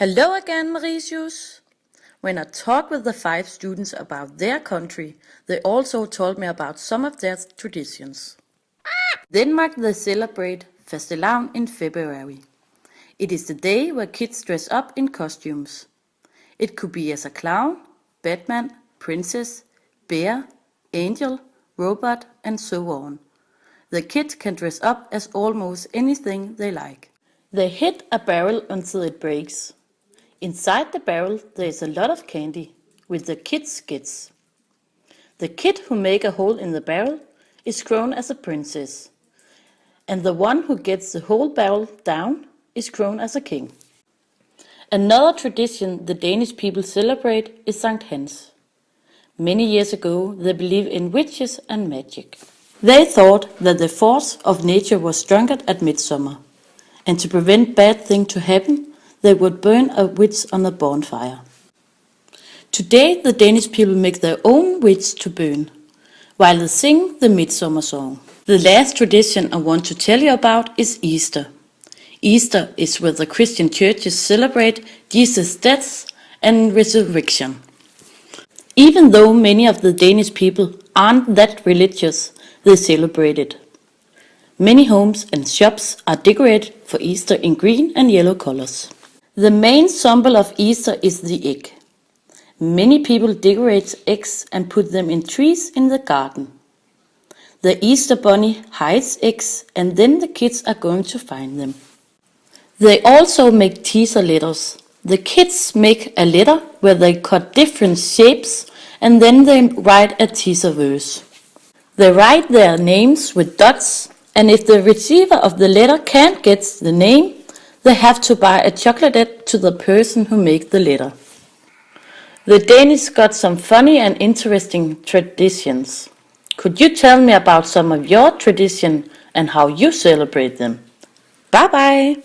Hello again, Mauritius. When I talked with the 5 students about their country, they also told me about some of their traditions. Denmark, they celebrate Fastelavn in February. It is the day where kids dress up in costumes. It could be as a clown, Batman, princess, bear, angel, robot, and so on. The kids can dress up as almost anything they like. They hit a barrel until it breaks. Inside the barrel there is a lot of candy, which the kids gets. The kid who make a hole in the barrel is crowned as a princess, and the one who gets the whole barrel down is crowned as a king. Another tradition the Danish people celebrate is Sankt Hans. Many years ago they believed in witches and magic. They thought that the force of nature was stronger at midsummer, and to prevent bad things to happen, they would burn a witch on a bonfire. Today the Danish people make their own witch to burn, while they sing the midsummer song. The last tradition I want to tell you about is Easter. Easter is where the Christian churches celebrate Jesus' death and resurrection. Even though many of the Danish people aren't that religious, they celebrate it. Many homes and shops are decorated for Easter in green and yellow colors. The main symbol of Easter is the egg. Many people decorate eggs and put them in trees in the garden. The Easter bunny hides eggs and then the kids are going to find them. They also make teaser letters. The kids make a letter where they cut different shapes and then they write a teaser verse. They write their names with dots, and if the receiver of the letter can't get the name, they have to buy a chocolate to the person who made the letter. The Danish got some funny and interesting traditions. Could you tell me about some of your traditions and how you celebrate them? Bye bye!